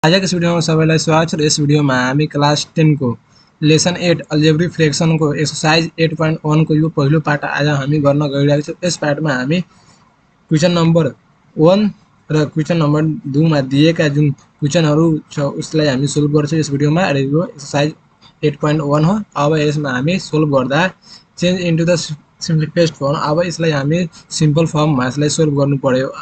आजको यस भिडियोमा सबैलाई स्वागत छ। यस भिडियोमा हामी क्लास 10 को लेसन 8 अलजेब्रिक फ्रेक्सन को एक्सरसाइज 8.1 को यो पहिलो पार्ट आज हामी गर्न गइरहेका छौं। यस पार्टमा हामी क्वेशन नम्बर 1 र क्वेशन नम्बर 2 मा दिएका जुन क्वेशनहरु छ उसलाई हामी सोल्भ गर्छौं यस भिडियोमा। र यो एक्सरसाइज 8.1 हो। अब यसमा हामी सोल्भ गर्दा change into the simplified form. अब यसलाई हामी सिम्पल फर्ममा यसलाई सोल्भ गर्नु पर्यो।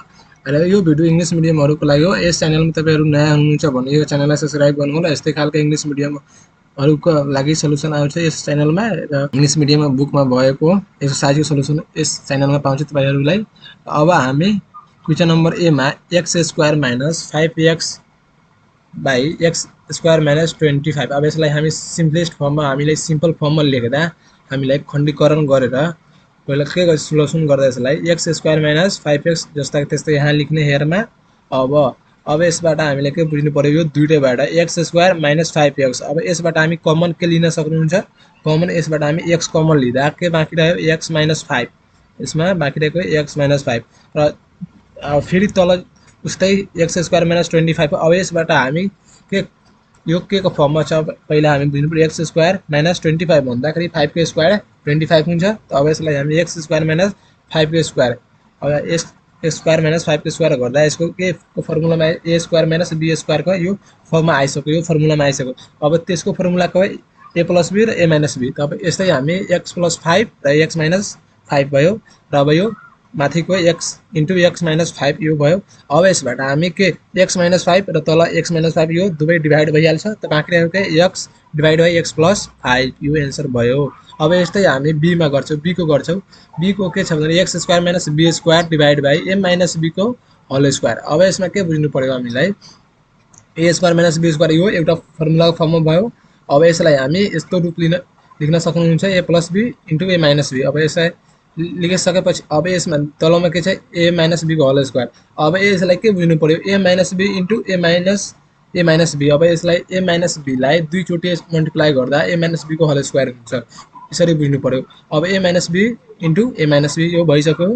र यो भिडियो इंग्लिश मिडियमहरुको लागि हो। यस च्यानलमा तपाईहरु नयाँ हुनुहुन्छ भने यो च्यानललाई सब्स्क्राइब गर्नु होला। यस्तै खालको इंग्लिश मिडियमहरुको लागि सल्युसन आउँछ यस च्यानलमा। र इंग्लिश मिडियममा बुकमा भएको एक्सरसाइजको सल्युसन यस च्यानलमा पाउँछ तपाईहरुलाई। अब हामी क्वेशन नम्बर ए मा x² - 5x / x² - 25। अब यसलाई हामी सिम्पलेस्ट फर्ममा हामीले सिम्पल फर्ममा लेख्दा हामीलाई खण्डीकरण गरेर पहिला के गर्छ सल्युसन गर्दा यसलाई x² - 5x जस्ता त्यस्तै यहाँ लेख्ने हेरमा। अब यसबाट हामीले के बुझ्नु पर्यो यो दुईटैबाट x² - 5x। अब यसबाट हामी कमन के लिन सक्नुहुन्छ कमन यसबाट हामी x कमन लिदा के बाँकी रह्यो x - 5। यसमा बाँकी रहेको x - 5 र फेरि तल उस्तै x² - 25। अब यसबाट हामी के यो के को फर्ममा छ पहिला हामी बुझ्नु पर्यो x² - 25 भन्दाखेरि 5 को स्क्वायर 25 हुन्छ। अब यसलाई हामी x² - 5 को स्क्वायर अब x² - 5 को स्क्वायर गर्दा यसको के को फर्मुलामा a² - b² को यो फर्ममा आइसक्यो यो फर्मुलामा आइसक्यो। अब त्यसको फर्मुला के हो a + b र a - b। तब यस्तै हामी x + 5 र x - 5 भयो र अब यो माथिको x * x - 5 यो भयो। अब यसबाट हामी के x - 5 र तल x - 5 यो दुवै डिभाइड भइहाल्छ। त बाँकी रहेको x / x + 5 यो आन्सर भयो। अब यस्तै हामी b मा गर्छौं b को गर्छौं b को के छ भने x² - b² divide by a - b को होल स्क्वायर। अब यसमा के बुझ्नु पर्यो हामीलाई a² - b² यो एउटा फर्मुलाको फर्ममा भयो। अब यसलाई हामी यस्तो रूप लेख्न सक्नुहुन्छ a + b * a - b। अब यसलाई लेखिसकेपछि अब यसमा तलमा के छ a - b को होल स्क्वायर। अब यसलाई के बुझ्नु पर्यो a - b * a - b। अब यसलाई a - b लाई दुई चोटी मल्टिप्लाई गर्दा a - b को होल स्क्वायर हुन्छ। यसरी बुझ्नु पर्यो। अब a - b * a - b यो भइसक्यो।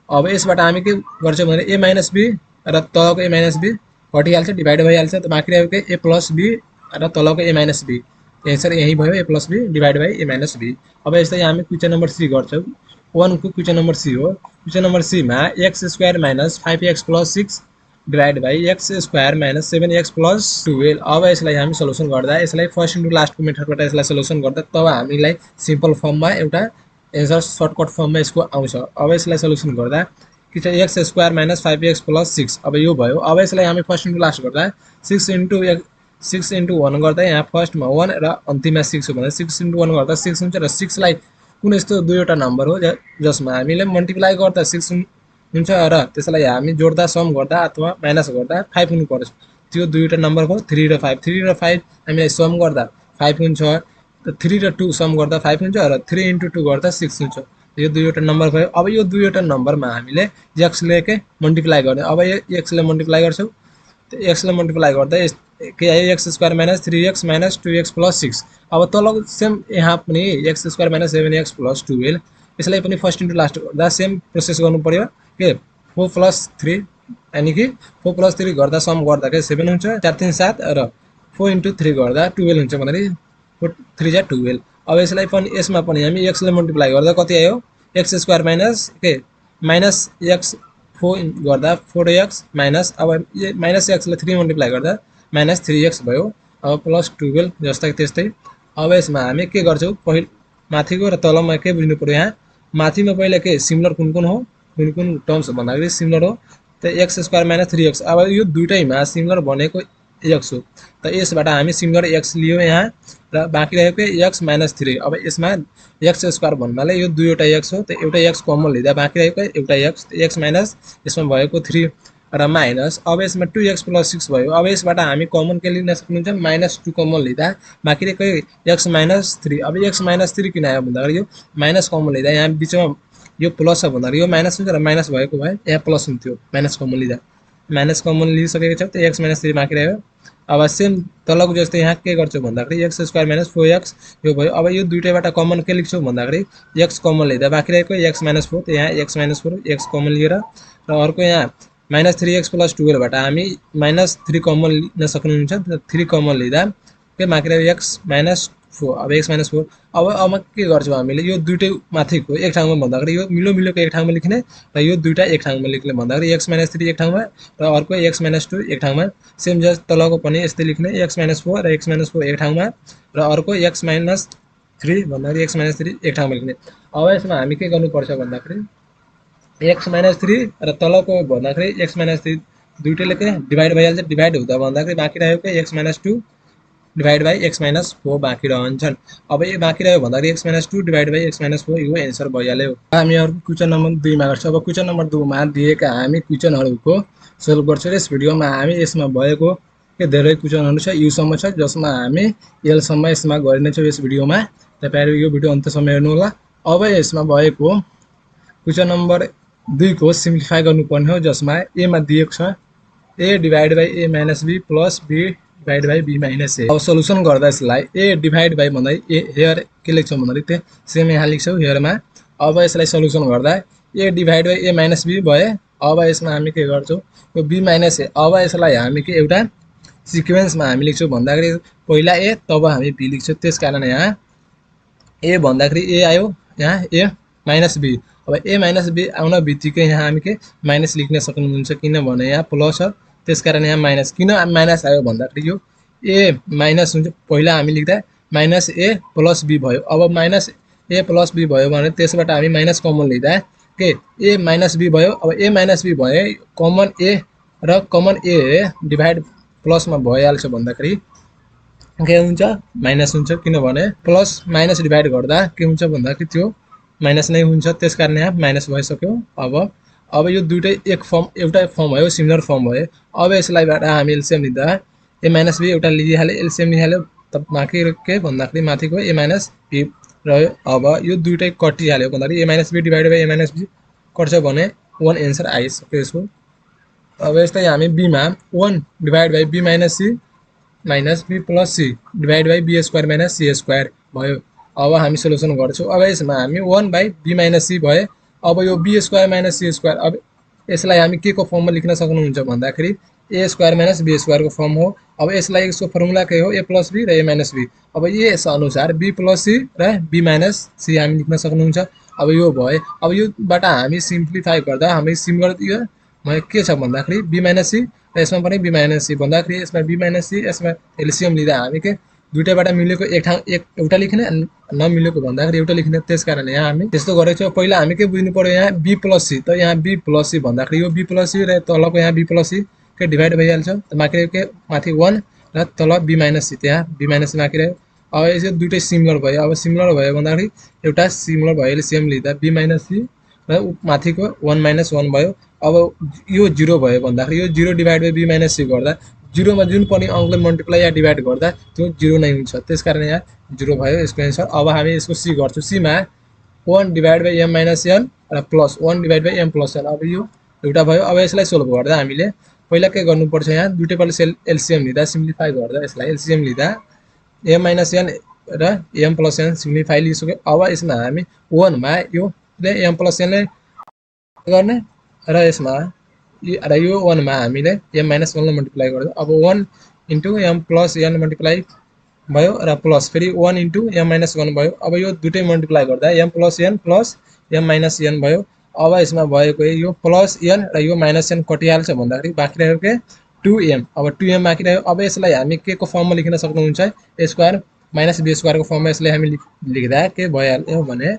अब यसबाट हामी के गर्छौं भने a - b र तलको a - b कटिहाल्छ डिभाइड भइहाल्छ। त बाँकी रहेको a + b र तलको a - b आन्सर यही भयो a + b divide by a - b। अब यस्तै हामी क्वेशन नम्बर 3 गर्छौं 1 को क्वेशन नम्बर 3 हो। क्वेशन नम्बर 3 मा x² - 5x + 6 divide by x² - 7x + 12। अब यसलाई हामी सल्युसन गर्दा यसलाई फर्स्ट इन्टु लास्टको मेथडबाट यसलाई सल्युसन गर्दा तब हामीलाई सिम्पल फर्ममा एउटा आन्सर सर्टकट फर्ममा यसको आउँछ। अब यसलाई सल्युसन गर्दा के छ x² - 5x + 6 अब यो भयो। अब यसलाई हामी फर्स्ट इन्टु लास्ट गर्दा 6 * 1 गर्दा यहाँ फर्स्टमा 1 र अन्तिममा 6 हो भने 6 * 1 गर्दा 6 हुन्छ। र 6 लाई कुन यस्तो दुईवटा नम्बर हो जसमा हामीले मल्टिप्लाई गर्दा 6 हुन्छ र त्यसलाई हामी जोड्दा सम गर्दा अथवा माइनस गर्दा 5 हुनु पर्छ। त्यो दुईवटा नम्बरको 3 र 5 3 र 5 हामीले सम गर्दा 5 हुन्छ। 3 र 2 सम गर्दा 5 हुन्छ र 3 * 2 गर्दा 6 हुन्छ। यो दुईवटा नम्बर भयो। अब यो दुईवटा नम्बरमा हामीले x ले के मल्टिप्लाई गर्ने। अब यो x ले मल्टिप्लाई गर्छौं त x ले मल्टिप्लाई गर्दा के आयो x² - 3x - 2x + 6। अब तलको सेम यहाँ पनि x² - 7x + 12 यसलाई पनि फर्स्ट इन्टु लास्ट गर्दा सेम प्रोसेस गर्नु पर्यो के 4 + 3 यानी कि 4 + 3 गर्दा सम गर्दा के 7 हुन्छ 4 3 7 र 4 * 3 गर्दा 12 हुन्छ भन्दाखेरि 4 3 जा 12। अब यसलाई पनि यसमा पनि हामी x ले मल्टिप्लाई गर्दा कति आयो x² - के -x 4 गर्दा 4x माइनस अब -x ले 3 मल्टिप्लाई गर्दा -3x भयो। अब +12 जस्तै त्यस्तै। अब यसमा हामी के गर्छौं पहिलो माथिको र तलमा के बुझ्नु पर्यो यहाँ माथिमा पहिला के सिमिलर कुन हो कुन टर्म्स भन्दाखेरि सिमिलर हो त x² - 3x। अब यो दुईटैमा सिमिलर भनेको x हो। त यसबाट हामी सिमिलर x लियो यहाँ र बाँकी रहेको x - 3। अब यसमा x² भन्नाले यो दुईवटा x हो। त एउटा x कमन लिँदा बाँकी रहेको एउटा x माइनस यसमा भएको 3 र माइनस अब यसमा 2x + 6 भयो। अब यसबाट हामी कमन के लिन सक्नुहुन्छ -2 कमन लिँदा बाँकी रहेको x - 3। अब x - 3 किन आयो भन्दाखेरि यो माइनस कमन लिँदा यहाँ बीचमा यो प्लस छ भन्दाखेरि यो माइनस हुन्छ र माइनस भएको भए यहाँ प्लस हुन्थ्यो माइनस कमन लिँदा। माइनस कमन लिइसकेको छ त x - 3 बाँकी रह्यो। अब सेम तलको जस्तै यहाँ के गर्छौं भन्दाखेरि x² - 4x यो भयो। अब यो दुईटैबाट कमन के लेख्छौं भन्दाखेरि x कमन लिँदा बाँकी रहेको x - 4 त यहाँ x - 4 x कमन लिएर र अर्को यहाँ -3x + 12 बाट हामी -3 कमन लिन सक्नुहुन्छ। 3 कमन लिँदा के बाँकी रह्यो x - 4। अब x - 4 अब के गर्छौँ हामीले यो दुईटै माथिको एक ठाउँमा भन्दाखेरि यो मिलोको एक ठाउँमा लेख्ने र यो दुईटा एक ठाउँमा लेख्ने भन्दाखेरि x - 3 एक ठाउँमा र अर्को x - 2 एक ठाउँमा। सेम जस तलको पनि यस्तै लेख्ने x - 4 र x - 4 एक ठाउँमा र अर्को x - 3 भन्दाखेरि x - 3 एक ठाउँमा लेख्ने। अब यसमा हामी के गर्नुपर्छ भन्दाखेरि x - 3 र तलको भन्दाखेरि x - 3 दुईटैले के डिभाइड भइहाल्छ। डिभाइड हुँदा भन्दाखेरि बाँकी रह्यो के x - 2 डिभाइड बाई x - 4 बाँकी रहन्छन्। अब यो बाँकी रह्यो भन्दाखेरि x - 2 डिभाइड बाई x - 4 यो एन्सर भइहाल्यो। हामी अर्को क्वेसन नम्बर 2 मा गर्छौँ। अब क्वेसन नम्बर 2 मा दिएका हामी क्वेसनहरूको सोल्भ गर्छौँ। यस भिडियोमा हामी यसमा भएको के धेरै क्वेसनहरू छ, युसम्म छ, जसमा हामी एलसम्म यसमा गरिनेछौँ। यस भिडियोमा तपाईहरु यो भिडियो अन्त्यसम्म हेर्नु होला। अब यसमा भएको क्वेसन नम्बर 2 को सिम्प्लिफाई गर्नुपर्ने हो, जसमा ए मा दिएको छ a divide by a minus b plus b divide by b minus a। अब सोलुसन गर्दा यसलाई a डिभाइड बाई भन्दै हेयर के लेख्छौँ भन्दाखेरि त्यो सेम यहाँ लेख्छौँ हेयरमा। अब यसलाई सोलुसन गर्दा a divide by a minus b भए। अब यसमा हामी के गर्छौँ यो b माइनस a। अब यसलाई हामी के एउटा सिक्वेन्समा हामी लेख्छौँ भन्दाखेरि पहिला a तब हामी b लेख्छौँ। त्यसकारण यहाँ a भन्दाखेरि a आयो, यहाँ a माइनस b। अब a माइनस b आउन बित्तिकै यहाँ हामी के माइनस लेख्न सक्नुहुन्छ, किनभने यहाँ प्लस छ, त्यसकारण यहाँ माइनस। किन माइनस आयो भन्दाखेरि यो a माइनस हुन्छ, पहिला हामी लेख्दा माइनस a प्लस b भयो। अब माइनस a प्लस b भयो भने त्यसबाट हामी माइनस कमन लिँदा के a माइनस b भयो। अब a माइनस b भए कमन a र कमन a डिभाइड प्लसमा भइहाल्छ भन्दाखेरि के हुन्छ माइनस हुन्छ, किनभने प्लस माइनस डिभाइड गर्दा के हुन्छ भन्दाखेरि त्यो माइनस नै हुन्छ। त्यसकारण यहाँ माइनस भइसक्यो। अब यो दुईटै एक फर्म एउटा फर्म भयो, सिमिलर फर्म भयो। अब यसलाईबाट हामी एलसिएम लिँदा a माइनस b एउटा लिइहाल्यो, एलसिएम लिइहाल्यो, तब बाँकी के भन्दाखेरि माथिको a माइनस b रह्यो। अब यो दुईटै कटिहाल्यो भन्दाखेरि a minus b divide by a minus b कट्छ भने 1 एन्सर आइसक्यो यसको। अब यस्तै हामी b मा 1 divide by b minus c minus b plus c divide by b square minus c square भयो। अब हामी सोलुसन गर्छौँ। अब यसमा हामी 1 बाई b माइनस c भए। अब यो b square minus c square, अब यसलाई हामी के को फर्ममा लेख्न सक्नुहुन्छ भन्दाखेरि a square minus b square को फर्म हो। अब यसलाई यसको फर्मुला के हो a प्लस b र a माइनस b। अब यस अनुसार b प्लस c र b माइनस c हामी लेख्न सक्नुहुन्छ। अब यो भए। अब योबाट हामी सिम्प्लिफाई गर्दा हामी सिमिलर के छ भन्दाखेरि b माइनस c र यसमा पनि b माइनस c भन्दाखेरि यसमा b माइनस c, यसमा एलसिएम लिँदा हामी के दुईटैबाट मिलेको एउटा लेख्ने, नमिलेको भन्दाखेरि एउटा लेख्ने। त्यसकारण यहाँ हामी त्यस्तो गरेको छौँ। पहिला हामी के बुझ्नु पर्यो, यहाँ b प्लस c, त यहाँ b प्लस c भन्दाखेरि यो b प्लस c र तलको यहाँ b प्लस c के डिभाइड भइहाल्छ। बाँकी रह्यो के माथि 1 र तल b माइनस c, त्यहाँ b माइनस c बाँकी रह्यो। अब यसो दुईटै सिमिलर भयो। अब सिमिलर भयो भन्दाखेरि एउटा सिमिलर भयो, एलसिएम लिँदा b माइनस c र माथिको 1 माइनस 1 भयो। अब यो 0 भयो भन्दाखेरि यो 0 divide by b minus c गर्दा 0 मा जुन पनि अङ्कले मल्टिप्लाई या डिभाइड गर्दा त्यो 0 नै हुन्छ। त्यसकारण यहाँ 0 भयो यसको एन्सर। अब हामी यसको c गर्छौँ। c मा 1 divide by m minus n र plus 1 divide by m plus n। अब यो एउटा भयो। अब यसलाई सोल्भ गर्दा हामीले पहिला के गर्नुपर्छ, यहाँ दुईटैबाट एलसिएम लिँदा सिम्प्लिफाई गर्दा यसलाई एलसिएम लिँदा m माइनस n र m प्लस n सिम्प्लिफाई लिइसक्यो। अब यसमा हामी 1 मा यो m प्लस n गर्ने र यसमा यो 1 मा हामीले m माइनस 1 लाई मल्टिप्लाई गर्दा अब 1 into m plus n multiply भयो र प्लस फेरि 1 इन्टु m माइनस 1 भयो। अब यो दुईटै मल्टिप्लाई गर्दा m plus m minus n भयो। अब यसमा भएको यो प्लस n र यो माइनस n कटिहाल्छ भन्दाखेरि बाँकी रह्यो के 2m। अब 2m बाँकी रह्यो। अब यसलाई हामी के को फर्ममा लेख्न सक्नुहुन्छ, a square minus b square को फर्ममा यसलाई हामी लेख्दा के भइहाल्यो भने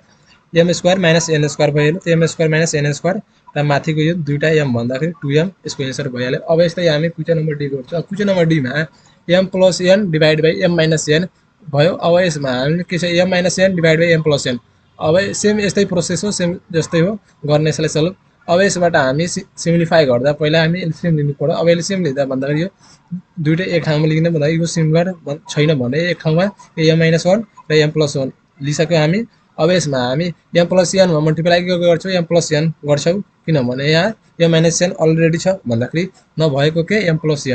m square minus n square भइहाल्यो। त्यो m square minus n square र माथिको यो दुईटा m भन्दाखेरि 2m यसको एन्सर भइहाल्यो। अब यस्तै हामी क्वेसन नम्बर डी गर्छौँ। क्वेसन नम्बर डी मा m plus n divide by m minus n भयो। अब यसमा हामीले के छ m minus n divide by m plus n। अब सेम यस्तै प्रोसेस हो, सेम जस्तै हो गर्ने यसलाई सल्भ। अब यसबाट हामी सिम्प्लिफाई गर्दा पहिला हामी एलसिएम लिनु पर्यो। अब एलसिएम लिँदा भन्दाखेरि यो दुईटै एक ठाउँमा लिख्ने भन्दाखेरि यो सिमिलर छैन भने एक ठाउँमा m माइनस 1 र m प्लस 1 लिइसक्यो हामी। अब यसमा हामी m प्लस n मा मल्टिप्लाई के गर्छौँ, m प्लस n गर्छौँ, किनभने यहाँ m माइनस n अलरेडी छ भन्दाखेरि नभएको के m प्लस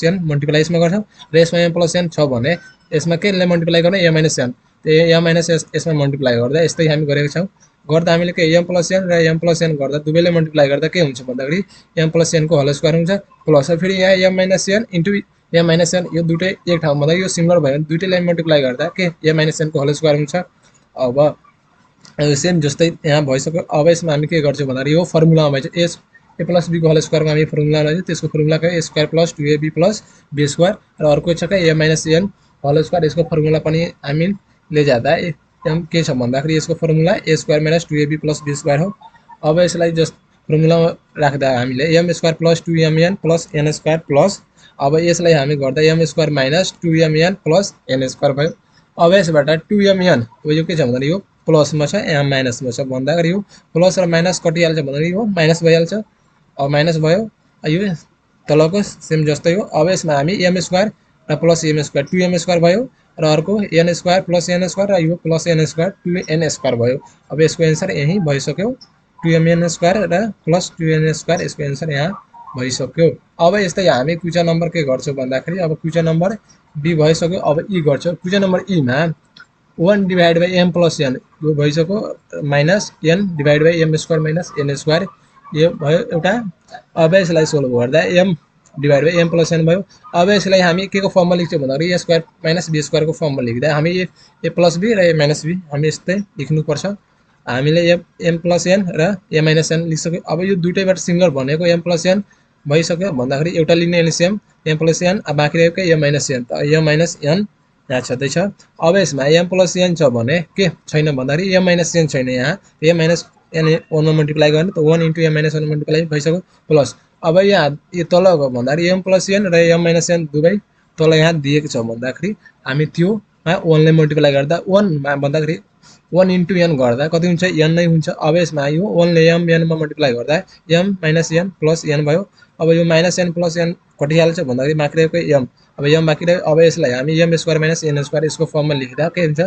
n मल्टिप्लाई यसमा गर्छौँ र यसमा m प्लस n छ भने यसमा के मल्टिप्लाई गर्ने m माइनस n, त्यो m माइनस यसमा मल्टिप्लाई गर्दा यस्तै हामी गरेको छौँ। गर्दा हामीले के m प्लस n र m प्लस n गर्दा दुवैले मल्टिप्लाई गर्दा के हुन्छ भन्दाखेरि m प्लस n को होल स्क्वायर हुन्छ प्लस फेरि यहाँ m minus n into m minus n यो दुटै एक ठाउँमा भन्दा यो सिमिलर भयो भने दुटैलाई मल्टिप्लाई गर्दा के m माइनस n को होल स्क्वायर हुन्छ। अब सेम जस्तै यहाँ भइसक्यो। अब यसमा हामी के गर्छौँ भन्दाखेरि यो फर्मुलामा भइन्छ ए प्लस बी को होल स्क्वायरको हामी फर्मुला लगाउँछौँ त्यसको फर्मुला के A square plus 2ab plus B square र अर्को छ के A minus n whole square यसको फर्मुला पनि हामीले जाँदा एम के छ भन्दाखेरि यसको formula A square minus 2ab plus B square हो। अब यसलाई जस्ट फर्मुलामा राख्दा हामीले M square plus 2mn plus n square plus अब यसलाई हामी गर्दा am square minus 2mn plus n square भयो। अब यसबाट 2mn अब यो के छ भन्दाखेरि यो प्लसमा छ यहाँ माइनसमा छ भन्दाखेरि यो प्लस र माइनस कटिहाल्छ भन्दाखेरि यो माइनस भइहाल्छ। अब माइनस भयो यो तलको सेम जस्तै हो। अब यसमा हामी एम स्क्वायर र plus M square 2m square भयो र अर्को n square plus n square र यो plus n square 2n square भयो। अब यसको एन्सर यही भइसक्यो 2mn स्क्वायर र प्लस 2n स्क्वायर यसको एन्सर यहाँ भइसक्यो। अब यस्तै हामी क्वेशन नम्बर के गर्छौँ भन्दाखेरि अब क्वेशन नम्बर बी भइसक्यो। अब ई गर्छौँ क्वेशन नम्बर ईमा 1 divide by m plus n यो भइसक्यो minus n divide by m square minus n square यो भयो एउटा। अब यसलाई सोल्भ गर्दा m divide by m plus n भयो। अब यसलाई हामी के को फर्ममा लेख्छौँ भन्दाखेरि ए स्क्वायर माइनस बी स्क्वायरको फर्ममा लेख्दा हामी ए प्लस बी र ए माइनस बी हामी यस्तै लेख्नुपर्छ। हामीले m प्लस n र ए माइनस n लेखिसक्यो। अब यो दुईटैबाट सिमिलर भनेको m प्लस n भइसक्यो भन्दाखेरि एउटा लिने एलसिएम m प्लस n अब बाँकी रहेको m माइनस n त m माइनस n यहाँ छँदैछ। अब यसमा m प्लस n छ भने के छैन भन्दाखेरि m माइनस n छैन यहाँ m माइनस n 1 मा मल्टिप्लाई गर्ने त 1 इन्टु m माइनस 1 मल्टिप्लाई भइसक्यो प्लस अब यहाँ यो तल भन्दाखेरि m प्लस n र m माइनस n दुवै तल यहाँ दिएको छ भन्दाखेरि हामी त्योमा 1 ले मल्टिप्लाई गर्दा 1 मा भन्दाखेरि 1 इन्टु n गर्दा कति हुन्छ n नै हुन्छ। अब यसमा यो 1 ले m n मा मल्टिप्लाई गर्दा m minus n plus n भयो। अब यो माइनस n प्लस n कटिहाल्छ भन्दाखेरि बाँकी रहेको m अब m बाँकी रह्यो। अब यसलाई हामी m square minus n square यसको फर्ममा लेख्दा के हुन्छ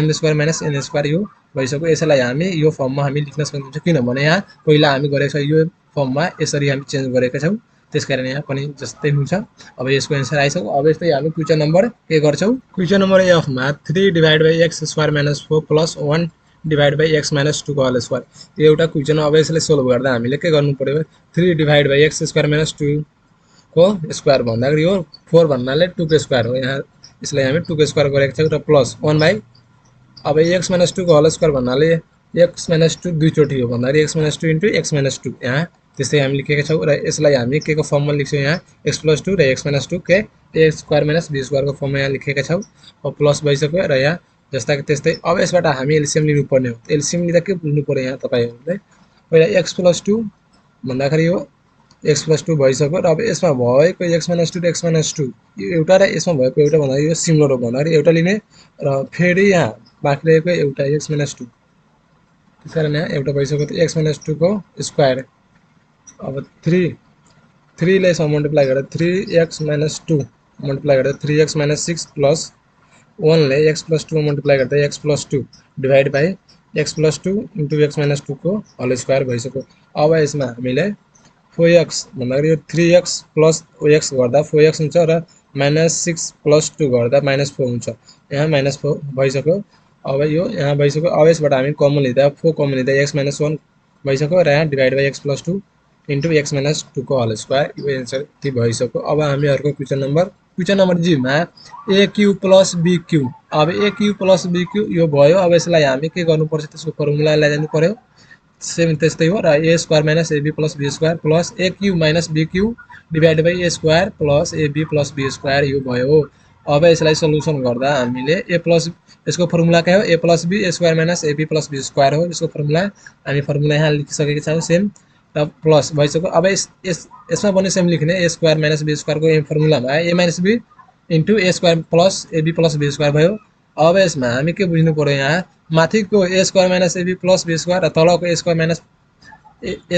m square minus n square यो भइसक्यो। यसलाई हामी यो फर्ममा हामी लेख्न सक्नुहुन्छ किनभने यहाँ पहिला हामी गरेको छ यो फर्ममा यसरी हामी चेन्ज गरेका छौँ त्यसकारण यहाँ पनि जस्तै हुन्छ। अब यसको एन्सर आइसक्यो। अब यस्तै हामी क्वेशन नम्बर के गर्छौँ क्वेशन नम्बर एफमा 3 divide by X square minus 4 plus 1 divide by X minus 2 को होल स्क्वायर यो एउटा क्वेशन। अब यसलाई सोल्भ गर्दा हामीले के गर्नु पर्यो 3 divide by X square minus 2 को स्क्वायर भन्दाखेरि यो 4 भन्नाले 2 को स्क्वायर हो यहाँ यसलाई हामी 2 को स्क्वायर गरेको छौँ र प्लस 1 बाई अब एक्स माइनस 2 को होल स्क्वायर भन्नाले एक्स माइनस 2 दुईचोटि हो भन्दाखेरि x minus 2 into x minus 2 यहाँ त्यस्तै हामी लेखेका छौँ र यसलाई हामी के को फर्ममा लेख्छौँ यहाँ एक्स प्लस 2 र एक्स माइनस 2 के ए स्क्वायर माइनस बी स्क्वायरको फर्ममा यहाँ लेखेका छौँ। अब प्लस भइसक्यो र यहाँ जस्ता कि त्यस्तै। अब यसबाट हामी एलसिएम लिनुपर्ने हो एलसिएम लिँदा के बुझ्नु पर्यो यहाँ तपाईँहरूले पहिला एक्स प्लस 2 भन्दाखेरि यो एक्स प्लस 2 भइसक्यो र अब यसमा भएको एक्स माइनस 2 र एक्स माइनस 2 यो एउटा र यसमा भएको एउटा भन्दाखेरि यो सिमिलर हो भन्दाखेरि एउटा लिने र फेरि यहाँ बाँकी रहेको एउटा एक्स माइनस 2 त्यस कारण यहाँ एउटा भइसक्यो त एक्स माइनस 2 को स्क्वायर। अब 3 ले यसमा मल्टिप्लाई गर्दा 3x माइनस 2 मल्टिप्लाई गर्दा 3x माइनस 6 प्लस 1 ले x प्लस 2 मल्टिप्लाई गर्दा x plus 2 divide by x plus 2 into x minus 2 को होल स्क्वायर भइसक्यो। अब यसमा हामीले 4x भन्दाखेरि यो 3x प्लस x गर्दा 4x हुन्छ र माइनस 6 प्लस 2 गर्दा माइनस 4 हुन्छ यहाँ माइनस 4 भइसक्यो। अब यो यहाँ भइसक्यो। अब यसबाट हामी कमन लिँदा 4 कमन लिँदा x माइनस 1 भइसक्यो र यहाँ divide by x plus 2 into x minus 2 को होल स्क्वायर यो एन्सर यति भइसक्यो। अब हामी अर्को क्वेशन नम्बर जीमा A Q plus B Q अब A Q plus B Q यो भयो। अब यसलाई हामी के गर्नुपर्छ त्यसको फर्मुला लगाइदिनु पर्यो सेम त्यस्तै हो र A square minus AB plus B square plus A Q minus B Q divide by A square plus AB plus B square यो भयो। अब यसलाई सल्युसन गर्दा हामीले ए प्लस यसको फर्मुला के हो A plus B A square minus AB plus B square हो यसको फर्मुला हामी फर्मुला यहाँ लेखिसकेका छौँ सेम र प्लस भइसक्यो। अब यसमा पनि सेम लेख्ने ए स्क्वायर माइनस बी स्क्वायरको ए फर्मुलामा A minus B into A square plus AB plus B square भयो। अब यसमा हामी के बुझ्नु पर्यो यहाँ माथिको A square minus AB plus B square र तलको A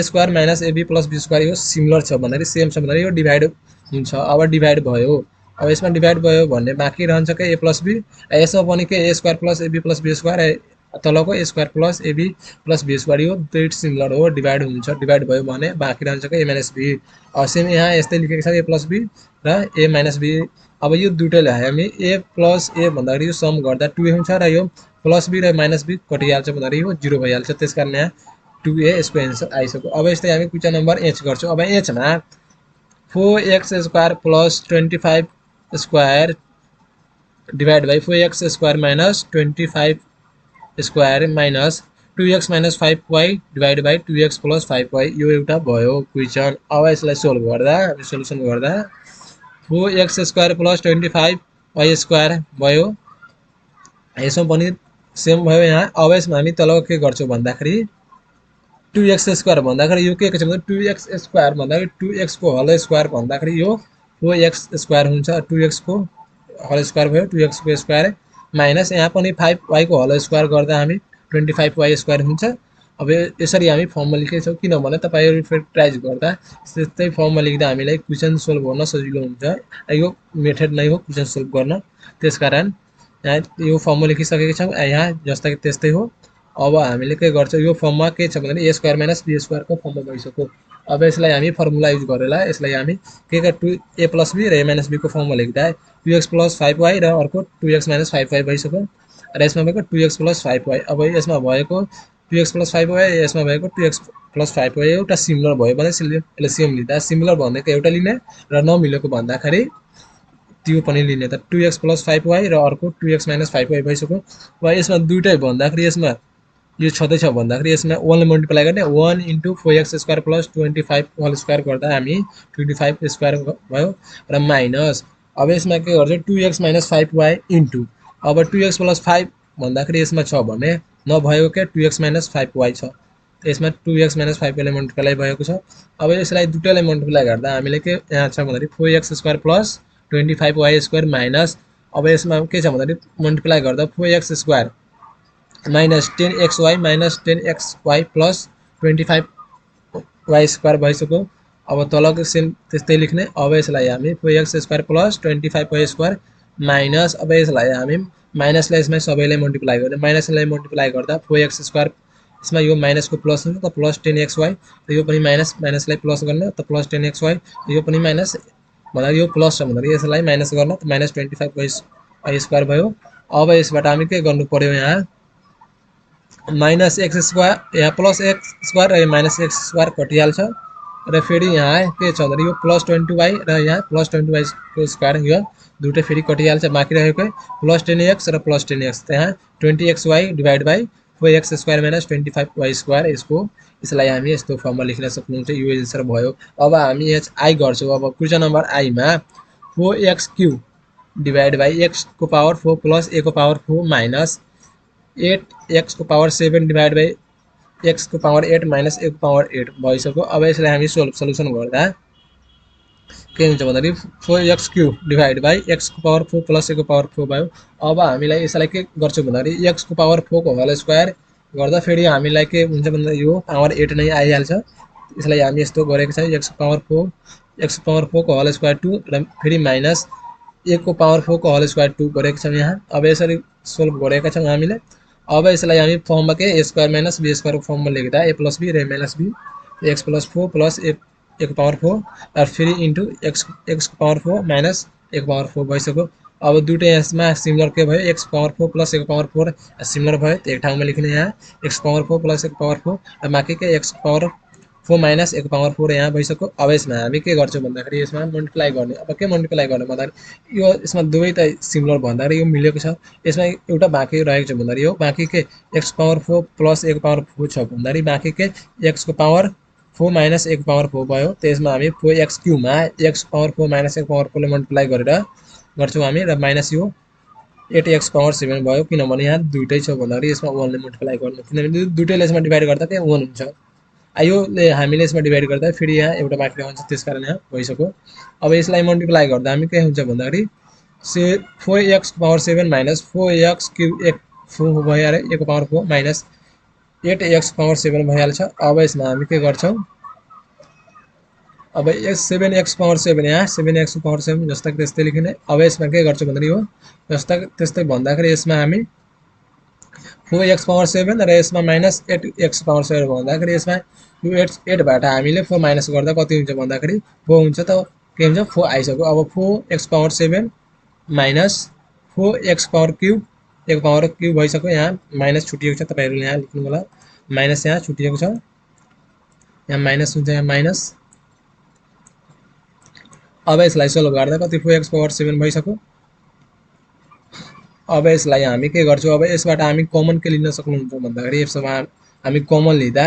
square minus AB plus B square यो सिमिलर छ भन्दाखेरि सेम छ भन्दाखेरि यो डिभाइड हुन्छ। अब डिभाइड भयो अब यसमा डिभाइड भयो भन्ने बाँकी रहन्छ के ए प्लस बी यसमा पनि के A square plus AB plus B square तलको A square plus AB plus B square यो दुई सिमिलर हो डिभाइड हुन्छ डिभाइड भयो भने बाँकी रहन्छ कि ए माइनस बी सेम यहाँ यस्तै लेखेको छ ए प्लस बी र ए माइनस बी। अब यो दुइटैलाई हामी ए प्लस ए भन्दाखेरि यो सम गर्दा 2 हुन्छ र यो प्लस बी र माइनस बी कटिहाल्छ भन्दाखेरि यो 0 भइहाल्छ। त्यसकारण यहाँ 2a यसको एन्सर आइसक्यो। अब यस्तै हामी क्वेसन नम्बर एच गर्छौँ। अब एचमा 4x² plus 25 square divide by 4x square minus 25 square minus 2x minus 5y divide by 2x plus 5y यो एउटा भयो क्वेसन। अब यसलाई सोल्भ गर्दा सोल्युसन गर्दा 4x² प्लस 25y स्क्वायर भयो। यसमा पनि सेम भयो यहाँ। अब यसमा हामी तल के गर्छौँ भन्दाखेरि 2x² भन्दाखेरि यो के छ भन्दा 2x² भन्दाखेरि 2x को होल स्क्वायर भन्दाखेरि यो 4x² हुन्छ। 2x को होल स्क्वायर भयो 2x को स्क्वायर माइनस यहाँ पनि 5y को होल स्क्वायर गर्दा हामी 25y स्क्वायर हुन्छ। अब यसरी हामी फर्ममा लेखेछौँ किनभने तपाईहरु फ्याक्टराइज गर्दा त्यस्तै फर्ममा लेख्दा हामीलाई क्वेसन सोल्भ गर्न सजिलो हुन्छ। यो मेथड नै हो क्वेसन सोल्भ गर्न। त्यसकारण यहाँ यो फर्ममा लेखिसकेका छौँ। यहाँ जस्ता कि त्यस्तै हो। अब हामीले के गर्छौँ यो फर्ममा के छ भने a² माइनस b² को फर्ममा गइसक्यो। अब यसलाई हामी फर्मुला युज गरेर यसलाई हामी के 2a प्लस b र a माइनस b को फर्ममा लेख्दा 2x प्लस 5y र अर्को 2x माइनस 5y भइसक्यो र यसमा भएको 2x प्लस 5y। अब यसमा भएको 2x प्लस 5y यसमा भएको 2x प्लस 5y एउटा सिमिलर भयो भने एलसीएम लिँदा सिमिलर भनेको एउटा लिने र नमिलेको भन्दाखेरि त्यो पनि लिने त 2x प्लस 5y र अर्को 2x माइनस 5y भइसक्यो। अब यसमा दुईटै भन्दाखेरि यसमा यो छँदैछ भन्दाखेरि यसमा 1 ले मल्टिप्लाई गर्ने 1 * 4x² प्लस 25 होल स्क्वायर गर्दा हामी 25 स्क्वायर भयो र माइनस अब यसमा के गर्छ 2x माइनस 5y इन्टु अब 2x प्लस 5 भन्दाखेरि यसमा छ भने नभएको के 2x माइनस 5y छ। यसमा 2x माइनस 5y ले मल्टिप्लाई भएको छ। अब यसलाई दुटैले मल्टिप्लाई गर्दा हामीले के यहाँ छ भन्दाखेरि 4x² प्लस 25y² माइनस अब यसमा के छ भन्दाखेरि मल्टिप्लाई गर्दा 4x² minus 10xy minus 10xy plus 25y² भइसक्यो। अब तलको सेम त्यस्तै लेख्ने। अब यसलाई हामी 4x² प्लस 25y² माइनस अब यसलाई हामी माइनसलाई यसमा सबैलाई मल्टिप्लाई गर्ने। माइनसलाई मल्टिप्लाई गर्दा 4x² यसमा यो माइनसको प्लस हुन्छ त प्लस 10xy र यो पनि माइनस माइनसलाई प्लस गर्न त प्लस 10xy यो पनि माइनस भन्दा यो प्लस छ भन्दा यसलाई माइनस गर्न त माइनस 25y² भयो। अब यसबाट हामी के गर्नु पर्यो यहाँ माइनस x² यहाँ प्लस x² र माइनस x² कटिहाल्छ र फेरि यहाँ के छ भन्दा यो प्लस 20y र यहाँ प्लस 20y को स्क्वायर यो दुटै फेरि कटिहाल्छ। बाँकी रहेको प्लस 10x र प्लस 10x त्यहाँ 20xy divide by 4x² minus 25y² यसलाई हामी यस्तो फर्ममा लेख्न सक्नुहुन्छ। यो एन्सर भयो। अब हामी आई गर्छौँ। अब क्वेसन नम्बर आई मा 4x³ डिवाइड बाई x को पावर 4 प्लस a को पावर 4 माइनस 8x को पावर 7 डिवाइड बाई x को पावर 8 माइनस a को पावर 8 भइसक्यो। अब यसलाई हामी सोल्युसन गर्दा के हुन्छ भन्दाखेरि 4x³ डिवाइड बाई x को पावर 4 प्लस a को पावर 4 भयो। अब हामीलाई यसलाई के गर्छौँ भन्दाखेरि x को पावर 4 को होल स्क्वायर गर्दा फेरि हामीलाई के हुन्छ भन्दा यो पावर 8 नै आइहाल्छ। यसलाई हामी यस्तो गरेको छौँ x को पावर 4 को होल स्क्वायर 2 र फेरि माइनस a को पावर 4 को होल स्क्वायर 2 गरेको छौँ यहाँ। अब यसरी सोल्भ गरेका छौँ हामीले। अब यसलाई हामी फर्ममा के a² माइनस b² को फर्ममा लेख्दा a प्लस b र a minus b x plus 4 plus a को पावर 4 र फेरि इन्टु x को पावर 4 माइनस a को पावर 4 भइसक्यो। अब दुईटै यसमा सिमिलर के भयो x को पावर 4 प्लस a को पावर 4 सिमिलर भयो त एक ठाउँमा लेख्ने यहाँ x को पावर 4 प्लस a को पावर 4 र बाँकी के x को पावर 4 माइनस a को पावर 4 यहाँ भइसक्यो। अब यसमा हामी के गर्छौँ भन्दाखेरि यसमा मल्टिप्लाई गर्ने। अब के मल्टिप्लाई गर्ने भन्दाखेरि यो यसमा दुवै त सिमिलर भन्दाखेरि यो मिलेको छ। यसमा एउटा बाँकी रहेको छ भन्दाखेरि यो बाँकी के x को पावर 4 प्लस a को पावर 4 छ भन्दाखेरि बाँकी के x को पावर 4 माइनस a को पावर 4 भयो। त्यसमा हामी 4x³ मा x को पावर 4 माइनस a को पावर 4 ले मल्टिप्लाई गरेर गर्छौँ हामी र माइनस यो 8x पावर 7 भयो किनभने यहाँ दुईटै छ भन्दाखेरि यसमा 1 ले मल्टिप्लाई गर्नु किनभने दुईटैले यसमा डिवाइड गर्दा के 1 हुन्छ। योले हामीले यसमा डिवाइड गर्दा फेरि यहाँ एउटा बाँकी रहन्छ त्यसकारण यहाँ भइसक्यो। अब यसलाई मल्टिप्लाई गर्दा हामी के हुन्छ भन्दाखेरि 4x पावर 7 माइनस 4x³ 4 भयो अरे a को पावर 4 माइनस 8x पावर 7 भइहाल्छ। अब यसमा हामी के गर्छौँ अब 7x पावर 7 यहाँ 7x पावर 7 जस्ता कि त्यस्तै लेख्ने। अब यसमा के गर्छौँ भन्दाखेरि यो जस्ता त्यस्तै भन्दाखेरि यसमा हामी 4x पावर 7 र यसमा माइनस 8x पावर 7 भन्दाखेरि यसमा यो 8 बाट हामीले 4 माइनस गर्दा कति हुन्छ भन्दाखेरि 4 हुन्छ त के हुन्छ 4 आइसक्यो। अब 4x power 7 minus 4x power cube एक पावर क्यूब भइसक्यो। यहाँ माइनस छुटिएको छ, तपाईँहरूले यहाँ लेख्नु होला माइनस यहाँ छुटिएको छ, यहाँ माइनस हुन्छ, यहाँ माइनस। अब यसलाई सोल्भ गर्दा कति 4x पावर 7 भइसक्यो। अब यसलाई हामी के गर्छौँ, अब यसबाट हामी कमन के लिन सक्नुहुन्छ भन्दाखेरि यसमा हामी कमन लिँदा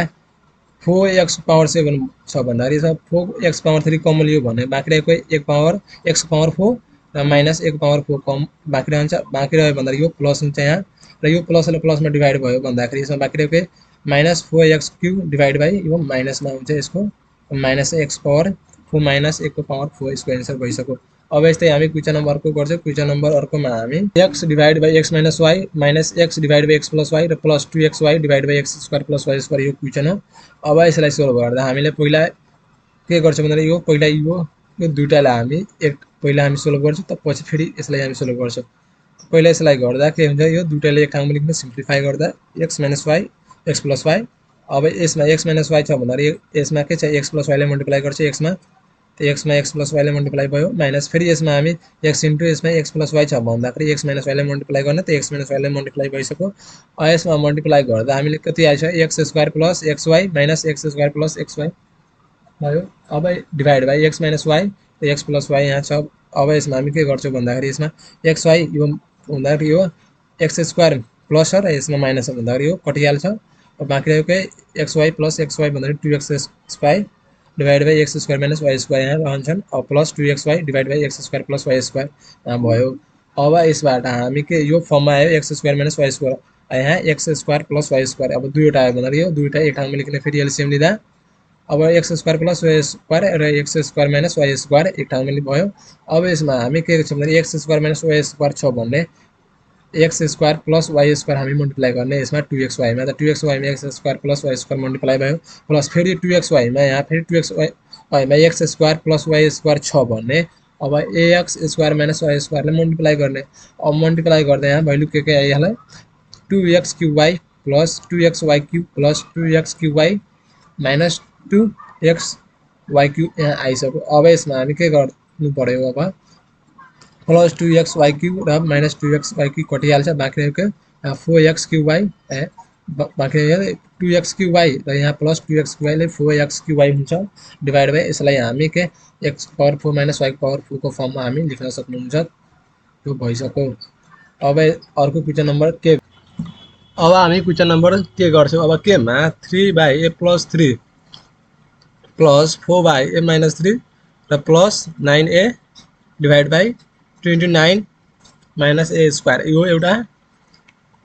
4x पावर 7 छ भन्दाखेरि 4x पावर 3 कमन लियो भने बाँकी रहेको एक पावर x पावर 4 र माइनस 1 पावर 4 कम बाँकी रहन्छ। बाँकी रह्यो भन्दाखेरि यो प्लस हुन्छ यहाँ, र यो प्लसले प्लसमा डिभाइड भयो भन्दाखेरि यसमा बाँकी रहेको minus 4x cube divide by यो माइनसमा हुन्छ यसको माइनस x पावर 4 माइनस 1 को पावर 4 यसको एन्सर भइसक्यो। अब यस्तै हामी क्वेसन नम्बर अर्को गर्छौँ। क्वेसन नम्बर अर्कोमा हामी x divide by x minus Y minus x divide by x plus Y र plus 2xy divide by x square plus Y square यो क्वेसन हो। अब यसलाई सोल्भ गर्दा हामीले पहिला के गर्छौँ भन्दाखेरि यो पहिला यो दुईटालाई हामी पहिला हामी सोल्भ गर्छौँ, त पछि फेरि यसलाई हामी सोल्भ गर्छौँ। पहिला यसलाई गर्दा के हुन्छ, यो दुईटाले एक ठाउँमा लेख्न सिम्प्लिफाई गर्दा x minus Y x plus Y. अब यसमा x माइनस वाई छ भन्दाखेरि यसमा के छ, x प्लस वाईलाई मल्टिप्लाई गर्छ एक्समा, त एक्समा x प्लस वाईलाई मल्टिप्लाई भयो माइनस फेरि यसमा हामी x इन्टु यसमा x प्लस वाई छ भन्दाखेरि x माइनस वाईलाई मल्टिप्लाई गर्ने, त x माइनस वाईलाई मल्टिप्लाई भइसक्यो। यसमा मल्टिप्लाई गर्दा हामीले कति आएछ, X square plus X Y minus X square plus X Y भयो। अब divide by X minus Y, X plus Y यहाँ छ। अब यसमा हामी के गर्छौँ भन्दाखेरि यसमा एक्स वाई यो हुँदाखेरि यो एक्स स्क्वायर प्लस छ र यसमा माइनस छ भन्दाखेरि यो कटिहाल्छ। बाँकी रहेको X Y plus X Y भन्दाखेरि 2x square divide by X square minus Y square यहाँ रहन्छन्। अब plus 2xy divide by X square plus Y square यहाँ भयो। अब यसबाट हामी के यो फर्ममा आयो X square minus Y square, यहाँ X square plus Y square. अब दुईवटा आयो भन्दाखेरि यो दुईवटा एक ठाउँमा लेख्ने फेरि एलसिएम लिँदा अब X square plus Y square र X square minus Y square एक ठाउँमा भयो। अब यसमा हामी के गर्छौँ भन्दाखेरि X square minus Y square छ भन्ने X square plus Y square हामी मल्टिप्लाई गर्ने यसमा 2xyमा, त 2xyमा X square plus Y square multiply भयो प्लस फेरि 2xyमा यहाँ फेरि 2xyमा X square plus Y square छ भन्ने अब एक्स स्क्वायर माइनस वाई स्क्वायरले मल्टिप्लाई गर्ने। अब मल्टिप्लाई गर्दा यहाँ भ्यालु के आइहाल्यो 2x cube y plus 2xy cube plus 2x cube y minus 2xy cube यहाँ आइसक्यो। अब यसमा हामी के गर्नु पर्यो, अब प्लस 2xy क्युब र माइनस 2xy क्युब कटिहाल्छ, बाँकी रहेको 4x क्युब वाई बाँकी रह्यो 2x क्युब वाई र यहाँ प्लस 2x वाईले 4x क्युब वाई हुन्छ डिभाइड बाई यसलाई हामी के x power 4 minus y power 4 को फर्ममा हामी लेख्न सक्नुहुन्छ। त्यो भइसक्यो। अब अर्को क्वेसन नम्बर के, अब हामी क्वेसन नम्बर के गर्छौँ, अब केमा 3/a plus 3 plus 4/a minus 3 र plus 9a divide by 29 minus a square यो एउटा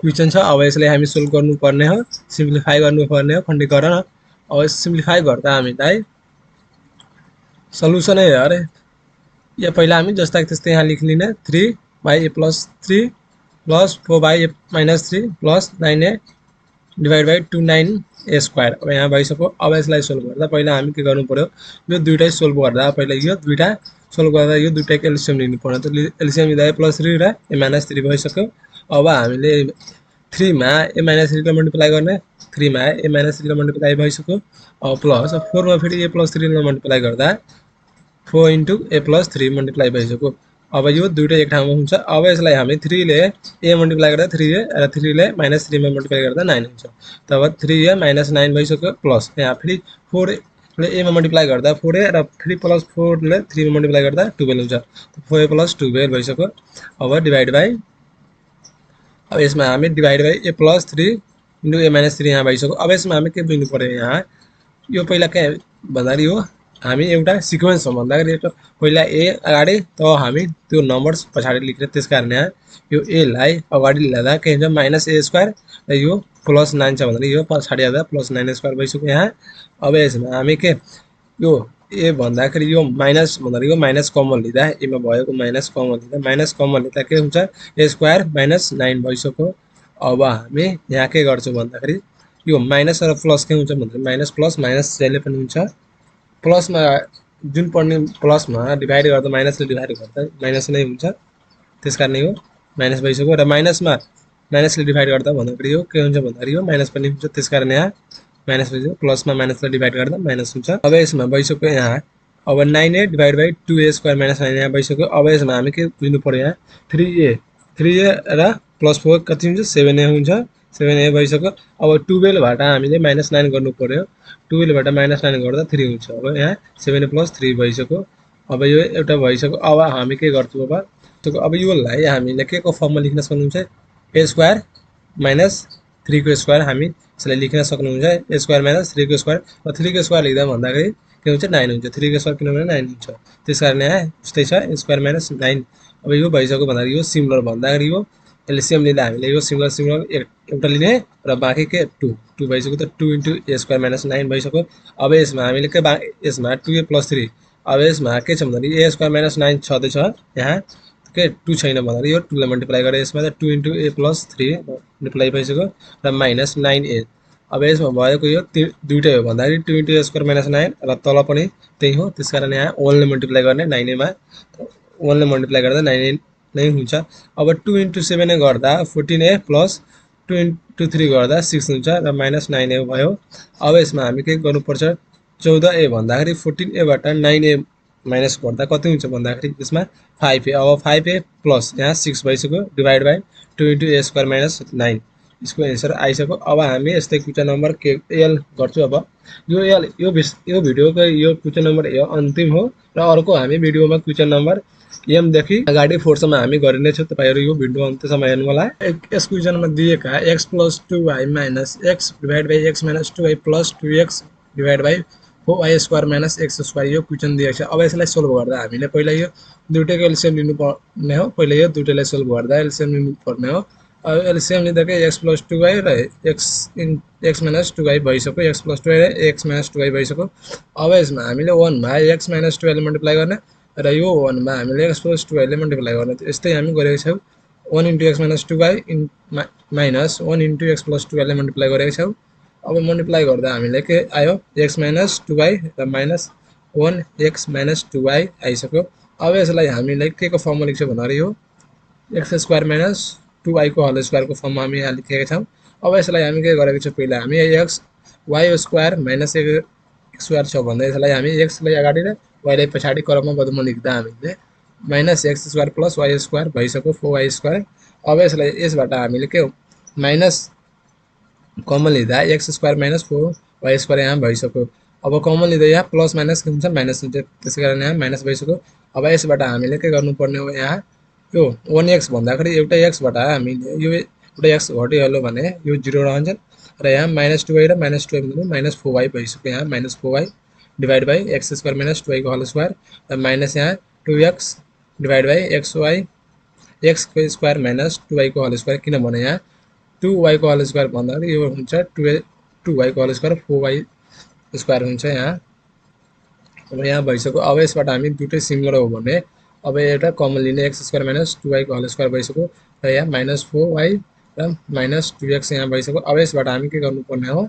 क्वेसन छ। अब यसलाई हामी सोल्भ गर्नुपर्ने हो, सिम्प्लिफाई गर्नुपर्ने हो खण्डीकरण। अब सिम्प्लिफाई गर्दा हामीलाई सल्युसनै अरे यो पहिला हामी जस्ता त्यस्तै यहाँ लेखिदिने 3/a plus 3 plus 4/a minus 3 plus 9a divide by 29a square. अब यहाँ भइसक्यो। अब यसलाई सोल्भ गर्दा पहिला हामी के गर्नु पर्यो, यो दुइटै सोल्भ गर्दा पहिला यो दुइटा सोल्भ गर्दा यो दुइटाको एलसिएम लिनु पर्यो, त एलसिएम लिँदा प्लस 3 र a माइनस 3 भइसक्यो। अब हामीले 3मा a माइनस 3 लाई मल्टिप्लाई गर्ने, 3मा a माइनस 3 लाई मल्टिप्लाई भइसक्यो। अब प्लस 4मा फेरि a प्लस 3 लाई मल्टिप्लाई गर्दा 4 इन्टु a प्लस 3 मल्टिप्लाई भइसक्यो। अब यो दुइटै एक ठाउँमा हुन्छ। अब यसलाई हामी 3 ले a मल्टिप्लाई गर्दा 3a र 3 ले माइनस 3 मा मल्टिप्लाई गर्दा 9 हुन्छ। तब 3a माइनस 9 भइसक्यो प्लस यहाँ फेरि 4 ले a मा मल्टिप्लाई गर्दा 4a र फेरि प्लस 4 ले 3 मा मल्टिप्लाई गर्दा 12 हुन्छ। 4a प्लस 12 भइसक्यो। अब डिभाइड बाई अब यसमा हामी divide by a plus 3 into a minus 3 यहाँ भइसक्यो। अब यसमा हामी के बुझ्नु पर्यो, यहाँ यो पहिला के भन्दाखेरि हो हामी एउटा सिक्वेन्स हो भन्दाखेरि पहिला a अगाडि त हामी त्यो नम्बर्स पछाडि लेख्ने, त्यस कारण यहाँ यो a लाई अगाडि ल्याँदा के हुन्छ माइनस a स्क्वायर र यो प्लस 9 छ भन्दाखेरि यो पछाडि ल्याँदा प्लस 9 स्क्वायर भइसक्यो यहाँ। अब यसमा हामी के यो a भन्दाखेरि यो माइनस भन्दाखेरि यो माइनस कमन लिँदा एमा भएको माइनस कमन लिँदा के हुन्छ a स्क्वायर माइनस 9 भइसक्यो। अब हामी यहाँ के गर्छौँ भन्दाखेरि यो माइनस र प्लस के हुन्छ भन्दाखेरि माइनस प्लस माइनस जहिले पनि हुन्छ, प्लसमा जुन पढ्ने प्लसमा डिभाइड गर्दा माइनसले डिभाइड गर्दा माइनस नै हुन्छ, त्यस कारण यो माइनस भइसक्यो। र माइनसमा माइनसले डिभाइड गर्दा भन्दाखेरि यो के हुन्छ भन्दाखेरि यो माइनस पनि हुन्छ, त्यस कारण यहाँ माइनस भइसक्यो। प्लसमा माइनसले डिभाइड गर्दा माइनस हुन्छ। अब यसमा भइसक्यो यहाँ अब 9a divide by 2a square minus 9 यहाँ भइसक्यो। अब यसमा हामी के बुझ्नु पर्यो, यहाँ 3a र प्लस 4 कति हुन्छ 7a हुन्छ 7a भइसक्यो। अब 12 बाट हामीले -9 गर्नु पर्यो। 12 बाट -9 गर्दा 3 हुन्छ। अब यहाँ 7a + 3 भइसक्यो। अब यो एउटा भइसक्यो। अब हामी के गर्छौँ अब योलाई हामीले के को फर्ममा लेख्न सक्नुहुन्छ a² - 3 को स्क्वायर हामी यसलाई लेख्न सक्नुहुन्छ a² - 3 को स्क्वायर। र 3 को स्क्वायर लेख्दा भन्दाखेरि के हुन्छ 9 हुन्छ। 3 को स्क्वायर किनभने 9 हुन्छ। त्यसकारण यहाँ उस्तै छ a² - 9। अब यो भइसक्यो भन्दाखेरि यो सिमिलर भन्दाखेरि यो एलसीएम लिँदा हामीले यो सिमिलर एउटा लिने र बाँकी के 2 भइसक्यो। त 2 * a² - 9 भइसक्यो। अब यसमा हामीले के यसमा 2a + 3 अब यसमा के छ भन्दाखेरि a² - 9 छँदैछ यहाँ के 2 छैन भन्दाखेरि यो 2 लाई मल्टिप्लाई गरेर यसमा 2 * a + 3 मल्टिप्लाई भइसक्यो र -9a। अब यसमा भएको यो दुईटै हो भन्दाखेरि 2 * a² - 9 र तल पनि त्यही हो। त्यसकारण यहाँ 1 ले मल्टिप्लाई गर्ने 9a मा 1 ले मल्टिप्लाई गर्दा 9a नै हुन्छ। अब 2 * 7a गर्दा 14a + 2 * 3 गर्दा 6 हुन्छ र -9a भयो। अब यसमा हामी के गर्नुपर्छ 14a भन्दाखेरि 14a बाट 9a माइनस गर्दा कति हुन्छ भन्दाखेरि यसमा 5a। अब 5a प्लस यहाँ 6 भइसक्यो डिभाइड बाइ 2 * a² - 9 यसको एन्सर आइसक्यो। अब हामी यस्तै क्वेशन नम्बर के एल गर्छौँ। अब यो भिडियोको यो क्वेशन नम्बर ए अन्तिम हो र अर्को हामी भिडियोमा क्वेशन नम्बर एम देखि अगाडि 4 सम्म हामी गरिने छौँ। तपाईहरु यो भिडियो अन्त्यसम्म हेर्नु होला। यस क्वेशनमा दिएका x + 2y - x divide by x - 2y + 2x divide by 4y² - x² यो क्वेशन दिएको छ। अब यसलाई सोल्भ गर्दा हामीले पहिला यो दुईटैको एलसीएम लिनु पर्ने हो। पहिला यो दुईटैलाई सोल्भ गर्दा एलसीएम लिनु पर्ने हो। अब एलसीएम लिँदा के x + 2y र x - 2y भइसक्यो। x + 2y र x - 2y भइसक्यो। अब यसमा हामीले 1 मा x - 2y ले मल्टिप्लाई गर्ने र यो 1 मा हामीले x + 2y ले मल्टिप्लाई गर्ने। यस्तै हामी गरेको छौँ। 1 * x - 2y minus 1 * x + 2y ले मल्टिप्लाई गरेको छौँ। अब मल्टिप्लाई गर्दा हामीले के आयो x - 2y र -1x - 2y आइसक्यो। अब यसलाई हामीले के को फर्ममा लेख्छौँ भन्दाखेरि यो x² - 2y को होल स्क्वायर को फर्ममा हामी यहाँ लेखेका छौँ। अब यसलाई हामी के गरेको छौँ पहिला हामी y² - x² छ भन्दा यसलाई हामी x लाई अगाडि र y लाई पछाडि क्रममा बदलमा लेख्दा हामीले -x² + y² भइसक्यो 4y²। अब यसबाट हामीले के माइनस कमन लिँदा x² - 4y² यहाँ भइसक्यो। अब कमन लिँदा यहाँ प्लस माइनस के हुन्छ माइनस हुन्छ। त्यसकारण यहाँ माइनस भइसक्यो। अब यसबाट हामीले के गर्नुपर्ने हो यहाँ यो 1x भन्दाखेरि एउटा x बाट हामीले यो एउटा x घटिहाल्यो भने यो 0 रहन्छ र यहाँ -2y र -2y भन्दा -4y भइसक्यो। यहाँ -4y divide by x² - 2y को होल स्क्वायर र माइनस यहाँ 2x डिभाइड बाइ x को स्क्वायर - 2y को होल स्क्वायर किनभने यहाँ 2y को होल स्क्वायर भन्दाखेरि यो हुन्छ 2y को होल स्क्वायर 4y² हुन्छ यहाँ। अब यहाँ भइसक्यो। अब यसबाट हामी दुटै सिमिलर हो भने अब एउटा कमन लिने x² - 2y को होल स्क्वायर भइसक्यो र यहाँ -4y र -2x यहाँ भइसक्यो। अब यसबाट हामी के गर्नुपर्ने हो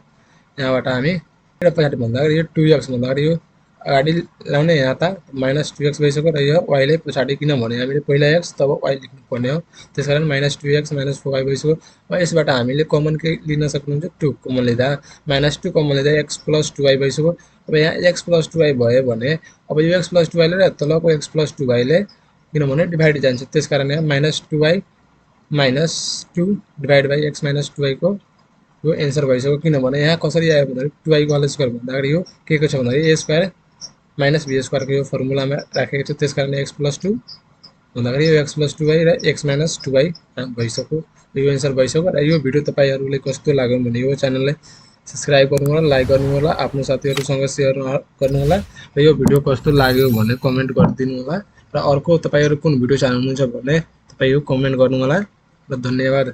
यहाँबाट हामी एउटा पछाडि भन्दाखेरि यो 2x भन्दाखेरि यो अगाडि ल्याउने यहाँ त -2x भइसक्यो र यो y लाई पछाडि किनभने हामीले पहिला x तब y लेख्नु पर्ने हो। त्यसकारण -2x - 4y भइसक्यो। अब यसबाट हामीले कमन के लिन सक्नुहुन्छ 2 कमन लिँदा -2 कमन लिँदा x + 2y भइसक्यो। अब यहाँ x + 2y भयो भने अब यो x + 2y ले र तलको x + 2y ले किनभने डिभाइड जान्छ। त्यसकारण यहाँ -2y - 2 divide by x - 2y को यो एन्सर भइसक्यो। किनभने यहाँ कसरी आयो भन्दाखेरि 2y को होल स्क्वायर भन्दाखेरि यो के को छ भन्दाखेरि a² - b² को यो फर्मुलामा राखेको छु। त्यसकारण x + 2 भन्दाखेरि यो x + 2y र x - 2y भइसक्यो। यो एन्सर भइसक्यो। र यो भिडियो तपाईहरुले कस्तो लाग्यो भने यो च्यानललाई सब्स्क्राइब गर्नु होला, लाइक गर्नु होला, आफ्नो साथीहरुसँग शेयर गर्नु होला र यो भिडियो कस्तो लाग्यो भने कमेन्ट गरिदिनु होला र अर्को तपाईहरु कुन भिडियो चाहनुहुन्छ भने तपाई यो कमेन्ट गर्नु होला र धन्यवाद।